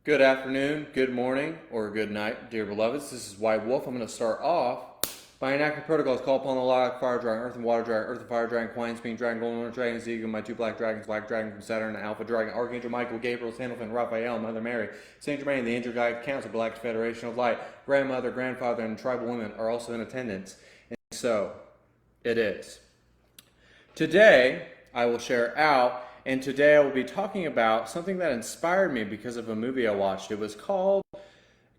Good afternoon, good morning, or good night, dear beloveds. This is White Wolf. I'm going to start off by enacting protocols. Call upon the live fire dragon, earth and water dragon, earth and fire dragon, Quine, Speen dragon, golden orange dragon, Ezekiel, my two black dragons, black dragon from Saturn, Alpha dragon, Archangel Michael, Gabriel, Sandalphon, Raphael, Mother Mary, Saint Germain, the Angel Guide Council, Galactic Federation of Light, grandmother, grandfather, and tribal women are also in attendance. And so it is. Today, I will share out. And today I will be talking about something that inspired me because of a movie I watched. It was called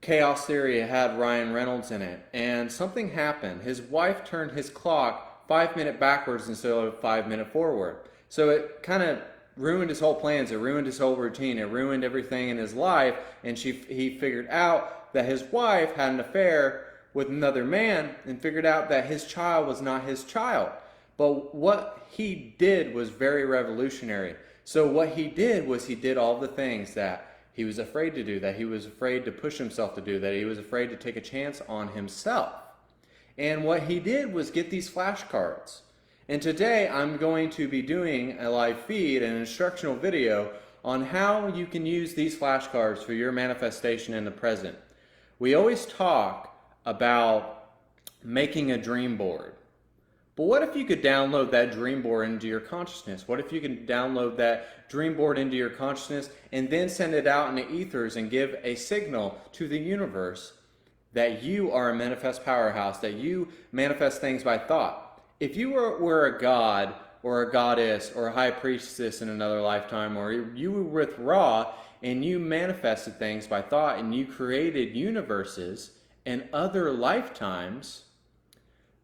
Chaos Theory. It had Ryan Reynolds in it. And something happened. His wife turned his clock 5 minutes backwards instead of 5 minutes forward. So it kind of ruined his whole plans. It ruined his whole routine. It ruined everything in his life. And he figured out that his wife had an affair with another man and figured out that his child was not his child. But what he did was very revolutionary. So what he did was he did all the things that he was afraid to do, that he was afraid to push himself to do, that he was afraid to take a chance on himself. And what he did was get these flashcards. And today I'm going to be doing a live feed, an instructional video on how you can use these flashcards for your manifestation in the present. We always talk about making a dream board. But what if you could download that dream board into your consciousness? What if you can download that dream board into your consciousness and then send it out in the ethers and give a signal to the universe that you are a manifest powerhouse, that you manifest things by thought? If you were a god or a goddess or a high priestess in another lifetime, or you were with Ra and you manifested things by thought and you created universes in other lifetimes,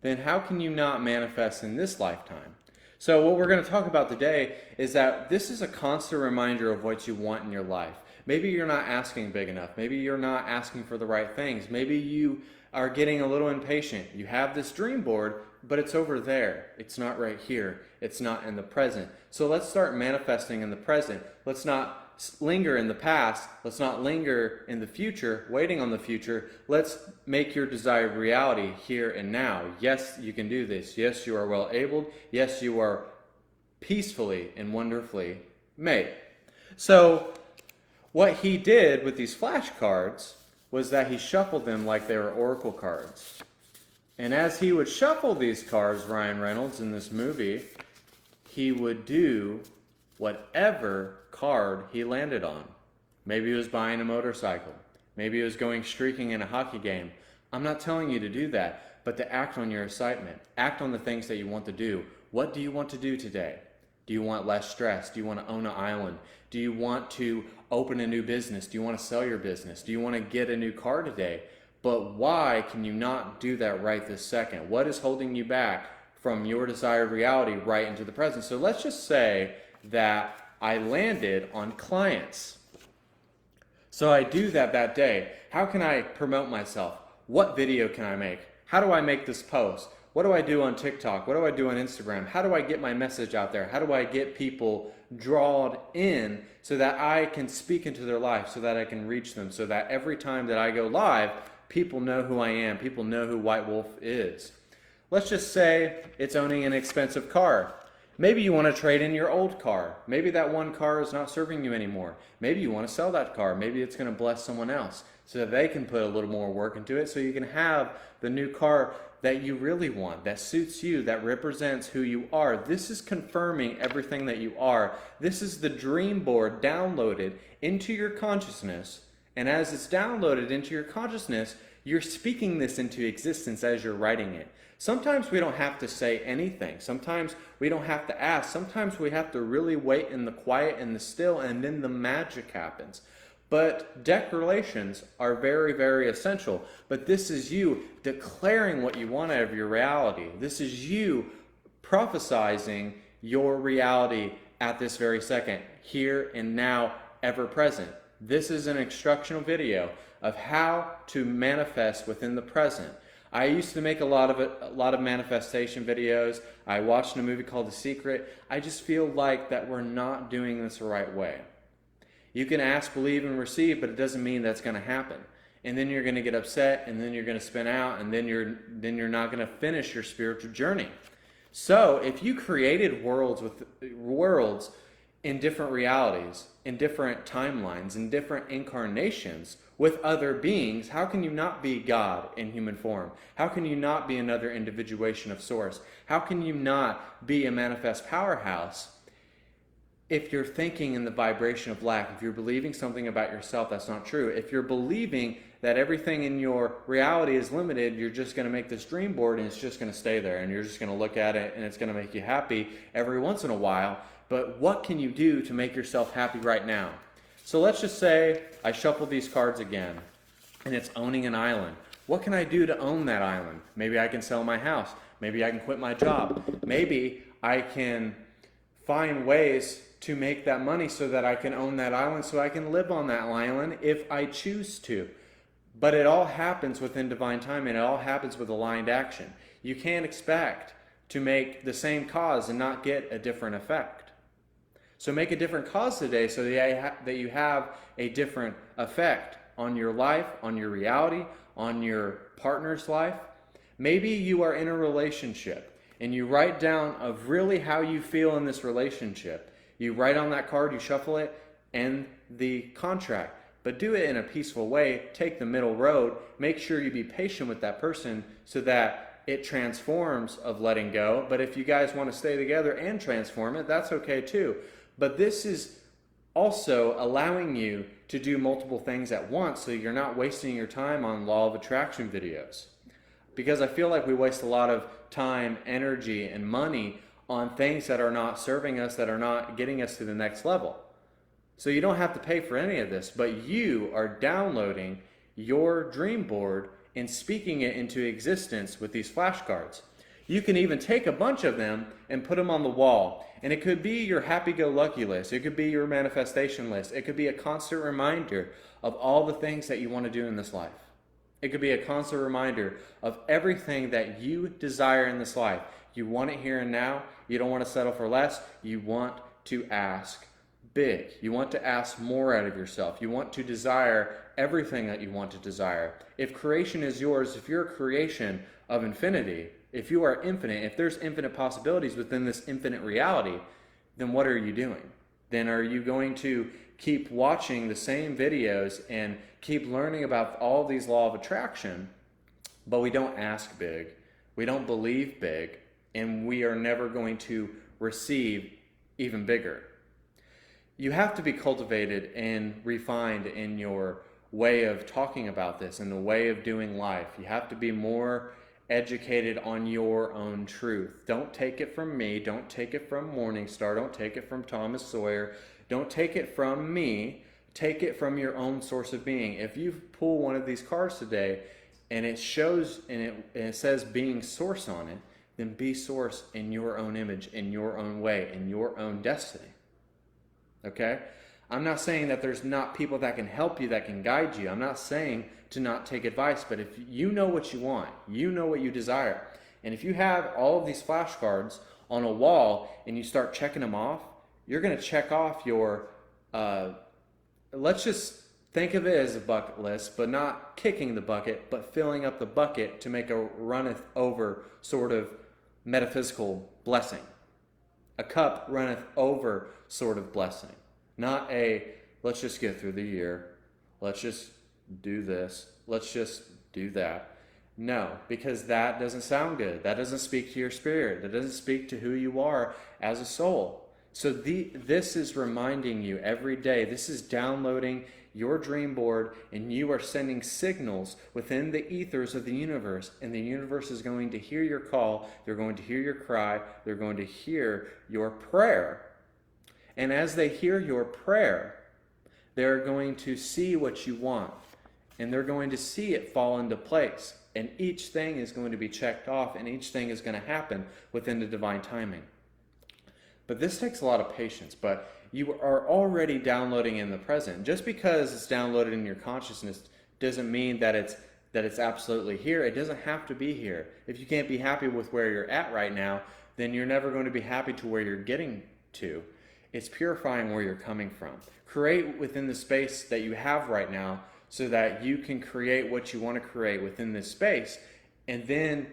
then how can you not manifest in this lifetime? So what we're going to talk about today is that this is a constant reminder of what you want in your life. Maybe you're not asking big enough. Maybe you're not asking for the right things. Maybe you are getting a little impatient. You have this dream board, but it's over there. It's not right here. It's not in the present. So let's start manifesting in the present. Let's not linger in the past. Let's not linger in the future, waiting on the future. Let's make your desired reality here and now. Yes, you can do this. Yes, you are well abled. Yes, you are peacefully and wonderfully made. So what he did with these flashcards was that he shuffled them like they were oracle cards. And as he would shuffle these cards, Ryan Reynolds in this movie, he would do whatever card he landed on. Maybe he was buying a motorcycle. Maybe he was going streaking in a hockey game. I'm not telling you to do that, but to act on your excitement. Act on the things that you want to do. What do you want to do today? Do you want less stress? Do you want to own an island? Do you want to open a new business? Do you want to sell your business? Do you want to get a new car today? But why can you not do that right this second? What is holding you back from your desired reality right into the present? So let's just say that I landed on clients. So I do that day. How can I promote myself? What video can I make? How do I make this post? What do I do on TikTok? What do I do on Instagram? How do I get my message out there? How do I get people drawn in so that I can speak into their life, so that I can reach them, so that every time that I go live, people know who I am, people know who White Wolf is. Let's just say it's owning an expensive car. Maybe you want to trade in your old car. Maybe that one car is not serving you anymore. Maybe you want to sell that car. Maybe it's going to bless someone else so that they can put a little more work into it, so you can have the new car that you really want, that suits you, that represents who you are. This is confirming everything that you are. This is the dream board downloaded into your consciousness. And as it's downloaded into your consciousness, you're speaking this into existence as you're writing it. Sometimes we don't have to say anything. Sometimes we don't have to ask. Sometimes we have to really wait in the quiet and the still, and then the magic happens. But declarations are very, very essential. But this is you declaring what you want out of your reality. This is you prophesizing your reality at this very second, here and now, ever present. This is an instructional video of how to manifest within the present. I used to make a lot of manifestation videos. I watched a movie called The Secret. I just feel like that we're not doing this the right way. You can ask, believe, and receive, but it doesn't mean that's going to happen. And then you're going to get upset, and then you're going to spin out, and then you're not going to finish your spiritual journey. So if you created worlds in different realities, in different timelines, in different incarnations with other beings, how can you not be God in human form? How can you not be another individuation of Source? How can you not be a manifest powerhouse if you're thinking in the vibration of lack, if you're believing something about yourself that's not true, if you're believing that everything in your reality is limited, you're just going to make this dream board and it's just going to stay there and you're just going to look at it and it's going to make you happy every once in a while. But what can you do to make yourself happy right now? So let's just say I shuffle these cards again and it's owning an island. What can I do to own that island? Maybe I can sell my house. Maybe I can quit my job. Maybe I can find ways to make that money so that I can own that island, so I can live on that island if I choose to. But it all happens within divine time, and it all happens with aligned action. You can't expect to make the same cause and not get a different effect. So make a different cause today so that you have a different effect on your life, on your reality, on your partner's life. Maybe you are in a relationship and you write down of really how you feel in this relationship. You write on that card, you shuffle it, end the contract. But do it in a peaceful way. Take the middle road. Make sure you be patient with that person so that it transforms of letting go. But if you guys want to stay together and transform it, that's okay too. But this is also allowing you to do multiple things at once so you're not wasting your time on law of attraction videos. Because I feel like we waste a lot of time, energy, and money on things that are not serving us, that are not getting us to the next level. So you don't have to pay for any of this, but you are downloading your dream board and speaking it into existence with these flashcards. You can even take a bunch of them and put them on the wall. And it could be your happy-go-lucky list. It could be your manifestation list. It could be a constant reminder of all the things that you want to do in this life. It could be a constant reminder of everything that you desire in this life. You want it here and now. You don't want to settle for less. You want to ask big. You want to ask more out of yourself. You want to desire everything that you want to desire. If creation is yours, if you're a creation of infinity, if you are infinite, if there's infinite possibilities within this infinite reality, then what are you doing? Then are you going to keep watching the same videos and keep learning about all these law of attraction, but we don't ask big, we don't believe big, and we are never going to receive even bigger? You have to be cultivated and refined in your way of talking about this and the way of doing life. You have to be more educated on your own truth. Don't take it from me. Don't take it from MorningStar. Don't take it from Thomas Sawyer. Don't take it from me. Take it from your own source of being. If you pull one of these cards today and it shows and it says being source on it, then be source in your own image, in your own way, in your own destiny. Okay? I'm not saying that there's not people that can help you, that can guide you. I'm not saying to not take advice, but if you know what you want, you know what you desire, and if you have all of these flashcards on a wall and you start checking them off, you're going to check off your, let's just think of it as a bucket list, but not kicking the bucket, but filling up the bucket to make a runneth over sort of metaphysical blessing. A cup runneth over sort of blessing. Not a, let's just get through the year. Let's just do this. Let's just do that. No, because that doesn't sound good. That doesn't speak to your spirit. That doesn't speak to who you are as a soul. So this is reminding you every day. This is downloading your dream board, and you are sending signals within the ethers of the universe, and the universe is going to hear your call. They're going to hear your cry. They're going to hear your prayer. And as they hear your prayer, they're going to see what you want, and they're going to see it fall into place. And each thing is going to be checked off, and each thing is going to happen within the divine timing. But this takes a lot of patience, but you are already downloading in the present. Just because it's downloaded in your consciousness doesn't mean that it's absolutely here. It doesn't have to be here. If you can't be happy with where you're at right now, then you're never going to be happy to where you're getting to. It's purifying where you're coming from. Create within the space that you have right now so that you can create what you want to create within this space, and then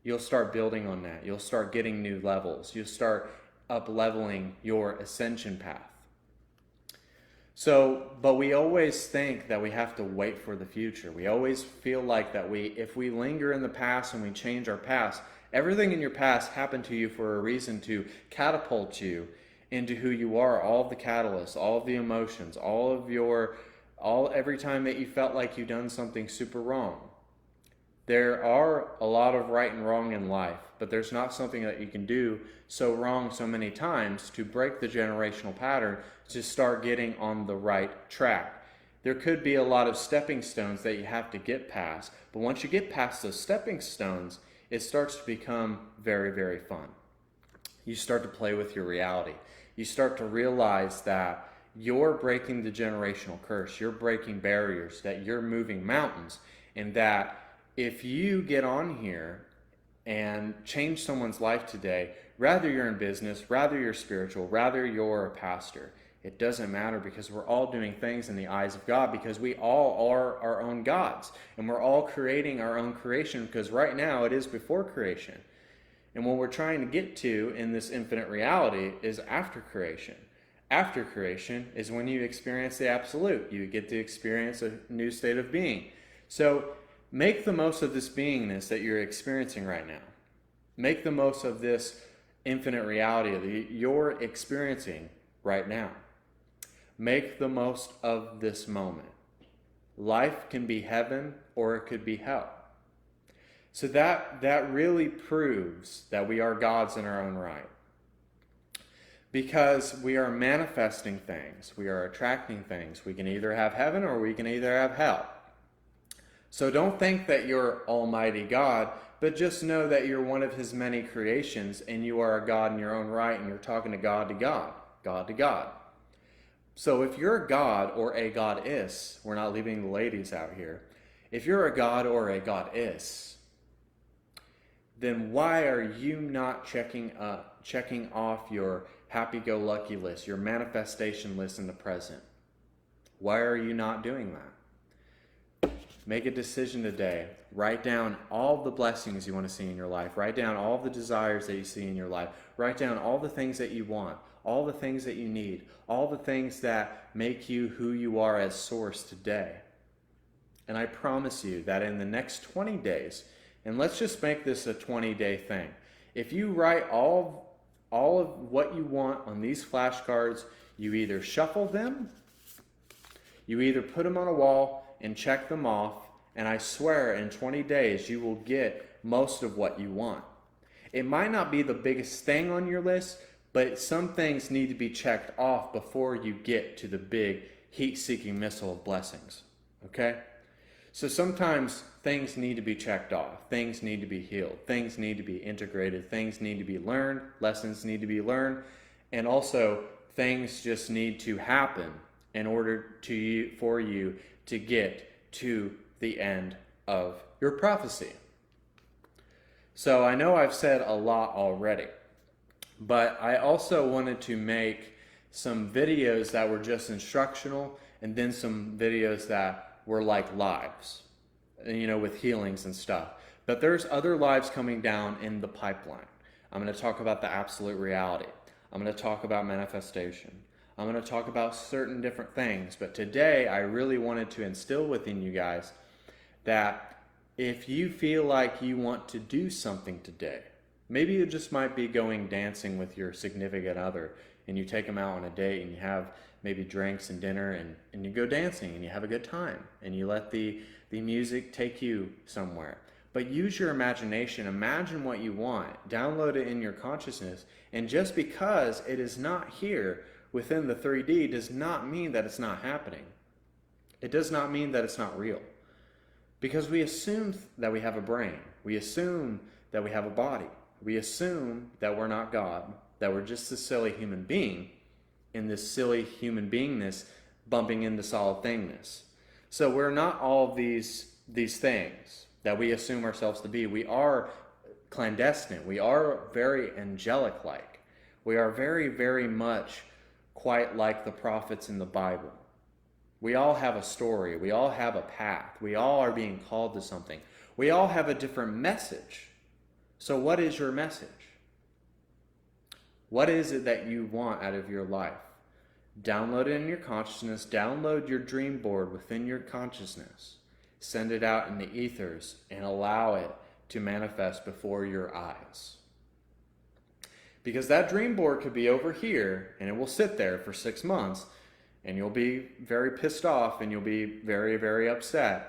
you'll start building on that. You'll start getting new levels. You'll start up-leveling your ascension path. But we always think that we have to wait for the future. We always feel like that if we linger in the past and we change our past, everything in your past happened to you for a reason to catapult you into who you are, all of the catalysts, all of the emotions, every time that you felt like you've done something super wrong. There are a lot of right and wrong in life, but there's not something that you can do so wrong so many times to break the generational pattern to start getting on the right track. There could be a lot of stepping stones that you have to get past, but once you get past those stepping stones, it starts to become very, very fun. You start to play with your reality. You start to realize that you're breaking the generational curse, you're breaking barriers, that you're moving mountains, and that if you get on here and change someone's life today, rather you're in business, rather you're spiritual, rather you're a pastor, it doesn't matter, because we're all doing things in the eyes of God, because we all are our own gods, and we're all creating our own creation, because right now it is before creation. And what we're trying to get to in this infinite reality is after creation. After creation is when you experience the absolute. You get to experience a new state of being. So make the most of this beingness that you're experiencing right now. Make the most of this infinite reality that you're experiencing right now. Make the most of this moment. Life can be heaven or it could be hell. So that really proves that we are gods in our own right. Because we are manifesting things. We are attracting things. We can either have heaven or we can either have hell. So don't think that you're Almighty God, but just know that you're one of His many creations, and you are a God in your own right, and you're talking to God to God, God to God. So if you're a God or a goddess, we're not leaving the ladies out here. If you're a God or a goddess, then why are you not checking off your happy-go-lucky list, your manifestation list in the present? Why are you not doing that? Make a decision today. Write down all the blessings you want to see in your life. Write down all the desires that you see in your life. Write down all the things that you want, all the things that you need, all the things that make you who you are as Source today. And I promise you that in the next 20 days, and let's just make this a 20-day thing, if you write all of what you want on these flashcards, you either shuffle them, you either put them on a wall and check them off, and I swear in 20 days you will get most of what you want. It might not be the biggest thing on your list, but some things need to be checked off before you get to the big heat-seeking missile of blessings. Okay? So sometimes things need to be checked off. Things need to be healed. Things need to be integrated. Things need to be learned. Lessons need to be learned. And also, things just need to happen in order for you to get to the end of your prophecy. So I know I've said a lot already, but I also wanted to make some videos that were just instructional, and then some videos that were like lives, with healings and stuff. But there's other lives coming down in the pipeline. I'm going to talk about the absolute reality. I'm going to talk about manifestation. I'm going to talk about certain different things. But today, I really wanted to instill within you guys that if you feel like you want to do something today, maybe it just might be going dancing with your significant other, and you take them out on a date and you have maybe drinks and dinner, and you go dancing and you have a good time, and you let the music take you somewhere. But use your imagination. Imagine what you want. Download it in your consciousness. And just because it is not here within the 3D does not mean that it's not happening. It does not mean that it's not real. Because we assume that we have a brain. We assume that we have a body. We assume that we're not God, that we're just a silly human being in this silly human beingness bumping into solid thingness. So we're not all these things that we assume ourselves to be. We are clandestine. We are very angelic-like. We are very, very much quite like the prophets in the Bible. We all have a story. We all have a path. We all are being called to something. We all have a different message. So what is your message? What is it that you want out of your life? Download it in your consciousness. Download your dream board within your consciousness. Send it out in the ethers and allow it to manifest before your eyes. Because that dream board could be over here and it will sit there for 6 months and you'll be very pissed off and you'll be very, very upset.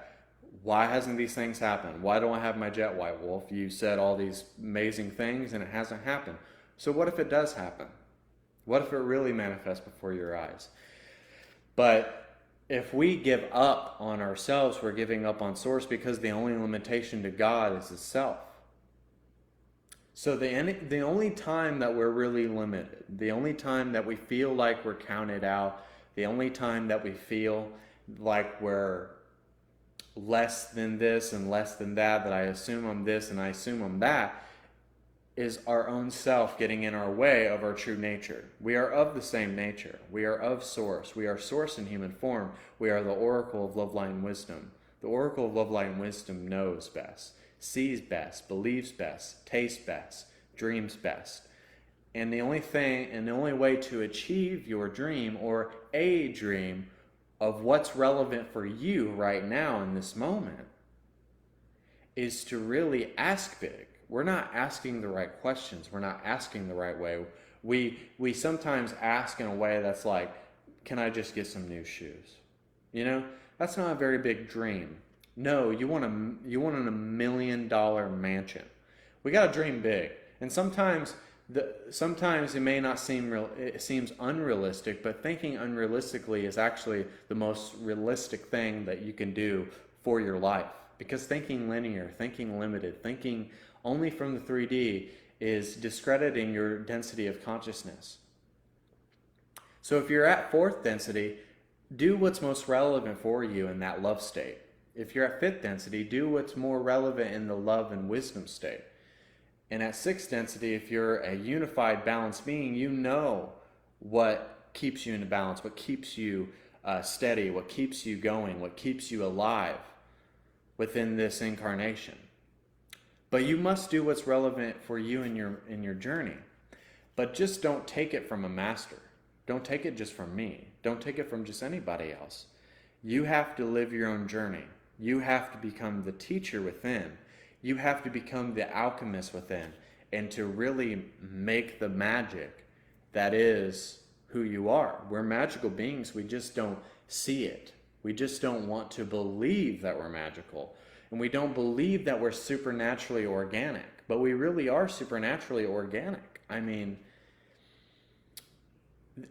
Why hasn't these things happened? Why don't I have my jet, White Wolf? You said all these amazing things and it hasn't happened. So what if it does happen? What if it really manifests before your eyes? But if we give up on ourselves, we're giving up on Source, because the only limitation to God is itself. So the only time that we're really limited, the only time that we feel like we're counted out, the only time that we feel like we're less than this and less than that I assume I'm this and I assume I'm that, is our own self getting in our way of our true nature. We are of the same nature. We are of Source. We are Source in human form. We are the Oracle of Love, Light, and Wisdom. The Oracle of Love, Light, and Wisdom knows best, sees best, believes best, tastes best, dreams best. And the only way to achieve your dream, or a dream of what's relevant for you right now in this moment, is to really ask big. We're not asking the right questions. We're not asking the right way. We sometimes ask in a way that's like, can I just get some new shoes? You know, that's not a very big dream. No, you want an $1 million mansion. We got to dream big. And sometimes it may not seem real. It seems unrealistic, but thinking unrealistically is actually the most realistic thing that you can do for your life. Because thinking linear, thinking limited, thinking only from the 3D is discrediting your density of consciousness. So if you're at 4th density, do what's most relevant for you in that love state. If you're at 5th density, do what's more relevant in the love and wisdom state. And at 6th density, if you're a unified, balanced being, you know what keeps you in balance, what keeps you steady, what keeps you going, what keeps you alive within this incarnation. But you must do what's relevant for you in your journey. But just don't take it from a master. Don't take it just from me. Don't take it from just anybody else. You have to live your own journey. You have to become the teacher within. You have to become the alchemist within, and to really make the magic that is who you are. We're magical beings. We just don't see it. We just don't want to believe that we're magical. And we don't believe that we're supernaturally organic, but we really are supernaturally organic. I mean,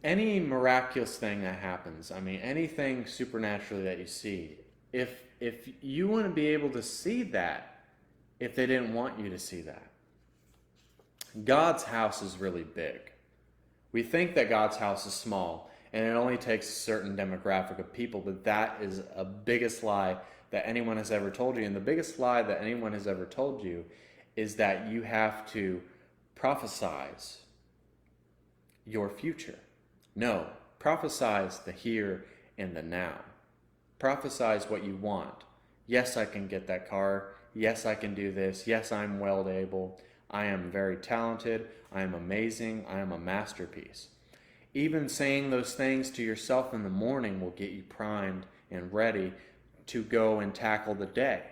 any miraculous thing that happens, I mean, anything supernaturally that you see, if you wouldn't be able to see that if they didn't want you to see that. God's house is really big. We think that God's house is small and it only takes a certain demographic of people, but that is a biggest lie that anyone has ever told you. And the biggest lie that anyone has ever told you is that you have to prophesize your future. No, prophesize the here and the now. Prophesize what you want. Yes, I can get that car. Yes, I can do this. Yes, I'm well able. I am very talented. I am amazing. I am a masterpiece. Even saying those things to yourself in the morning will get you primed and ready to go and tackle the day.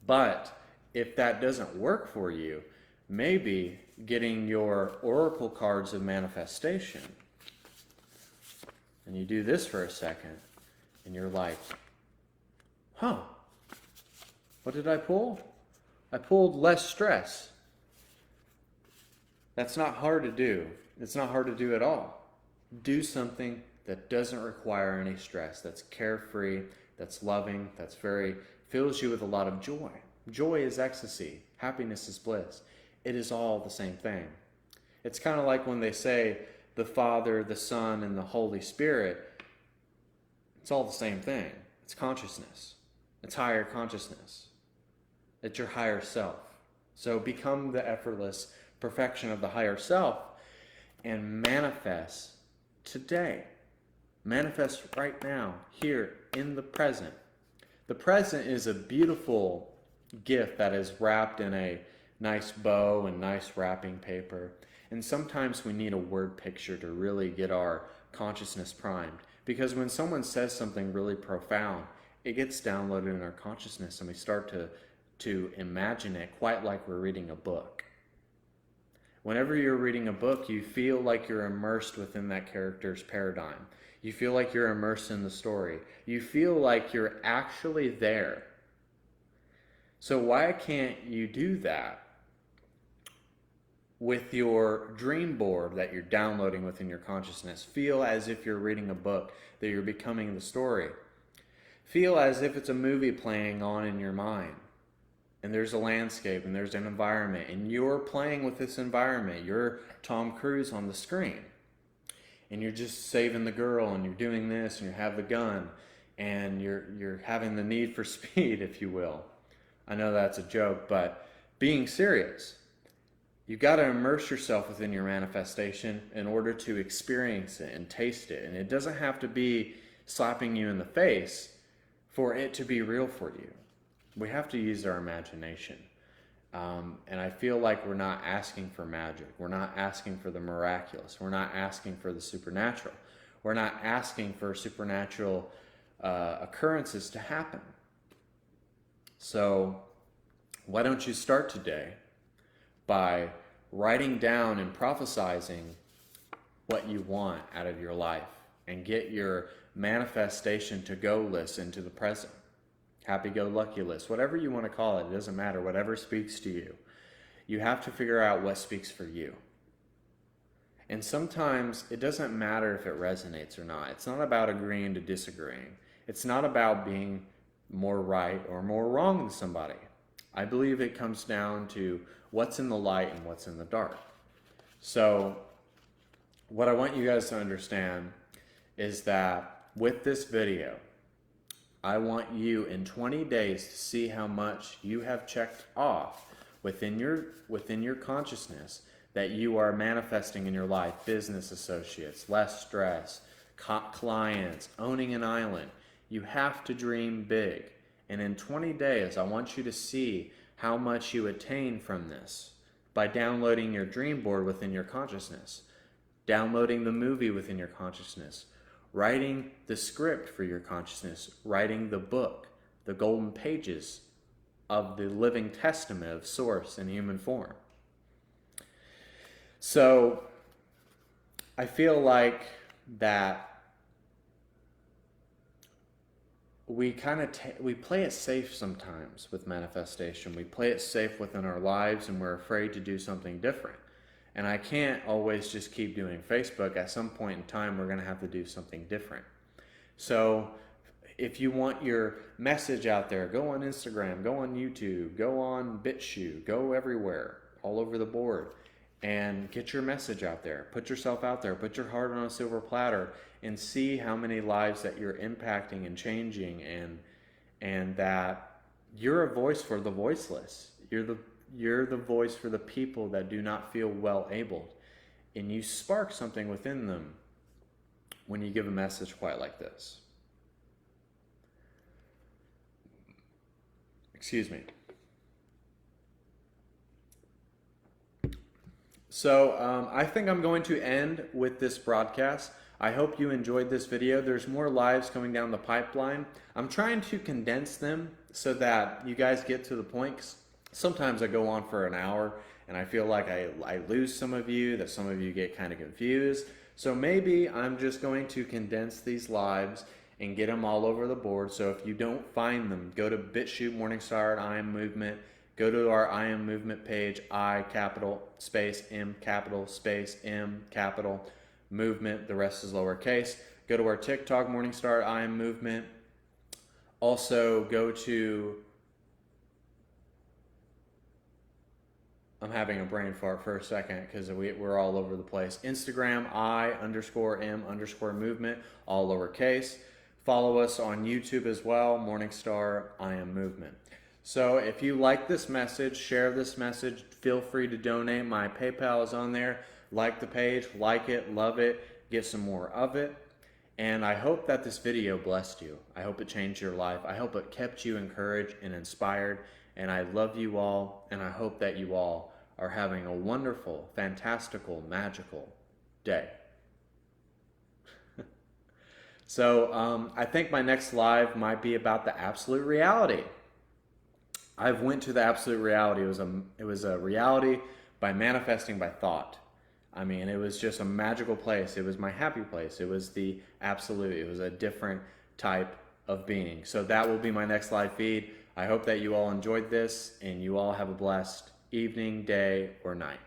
But if that doesn't work for you, maybe getting your oracle cards of manifestation, and you do this for a second, and you're like, huh, what did I pull? I pulled less stress. That's not hard to do. It's not hard to do at all. Do something that doesn't require any stress, that's carefree, that's loving, that's fills you with a lot of joy. Joy is ecstasy. Happiness is bliss. It is all the same thing. It's kind of like when they say the Father, the Son, and the Holy Spirit. It's all the same thing. It's consciousness. It's higher consciousness. It's your higher self. So become the effortless perfection of the higher self and manifest today. Manifest right now, here, in the present. The present is a beautiful gift that is wrapped in a nice bow and nice wrapping paper. And sometimes we need a word picture to really get our consciousness primed. Because when someone says something really profound, it gets downloaded in our consciousness and we start to imagine it quite like we're reading a book. Whenever you're reading a book, you feel like you're immersed within that character's paradigm. You feel like you're immersed in the story. You feel like you're actually there. So why can't you do that with your dream board that you're downloading within your consciousness? Feel as if you're reading a book, that you're becoming the story. Feel as if it's a movie playing on in your mind. And there's a landscape and there's an environment and you're playing with this environment. You're Tom Cruise on the screen. And you're just saving the girl and you're doing this and you have the gun and you're having the need for speed, if you will. I know that's a joke, but being serious. You've got to immerse yourself within your manifestation in order to experience it and taste it. And it doesn't have to be slapping you in the face for it to be real for you. We have to use our imagination. And I feel like we're not asking for magic. We're not asking for the miraculous. We're not asking for the supernatural. We're not asking for supernatural occurrences to happen. So why don't you start today by writing down and prophesizing what you want out of your life and get your manifestation to go list into the present. Happy-go-lucky list, whatever you want to call it, it doesn't matter, whatever speaks to you. You have to figure out what speaks for you. And sometimes it doesn't matter if it resonates or not. It's not about agreeing to disagreeing. It's not about being more right or more wrong than somebody. I believe it comes down to what's in the light and what's in the dark. So what I want you guys to understand is that with this video, I want you in 20 days to see how much you have checked off within your consciousness that you are manifesting in your life. Business associates, less stress, clients, owning an island. You have to dream big. And in 20 days, I want you to see how much you attain from this by downloading your dream board within your consciousness, downloading the movie within your consciousness, writing the script for your consciousness, writing the book, the golden pages of the living testament of Source in human form. So I feel like that we play it safe sometimes with manifestation. We play it safe within our lives and we're afraid to do something different. And I can't always just keep doing Facebook. At some point in time, we're going to have to do something different. So if you want your message out there, go on Instagram, go on YouTube, go on BitChute, go everywhere, all over the board, and get your message out there. Put yourself out there. Put your heart on a silver platter and see how many lives that you're impacting and changing, and that you're a voice for the voiceless. You're the voice for the people that do not feel well abled. And you spark something within them when you give a message quite like this. Excuse me. So I think I'm going to end with this broadcast. I hope you enjoyed this video. There's more lives coming down the pipeline. I'm trying to condense them so that you guys get to the point. Sometimes I go on for an hour and I feel like I lose some of you, that some of you get kind of confused. So maybe I'm just going to condense these lives and get them all over the board. So if you don't find them, go to BitChute, MorningStar, and I Am Movement. Go to our I Am Movement page, I capital space M capital space M capital movement. The rest is lowercase. Go to our TikTok, MorningStar, I Am Movement. Also go to, I'm having a brain fart for a second because we're all over the place. Instagram, I_M_movement, all lowercase. Follow us on YouTube as well, MorningStar, I Am Movement. So if you like this message, share this message, feel free to donate. My PayPal is on there. Like the page, like it, love it, get some more of it. And I hope that this video blessed you. I hope it changed your life. I hope it kept you encouraged and inspired. And I love you all, and I hope that you all are having a wonderful, fantastical, magical day. So I think my next live might be about the absolute reality. I've went to the absolute reality. It was a reality by manifesting by thought. I mean, it was just a magical place. It was my happy place. It was the absolute. It was a different type of being. So that will be my next live feed. I hope that you all enjoyed this and you all have a blessed evening, day, or night.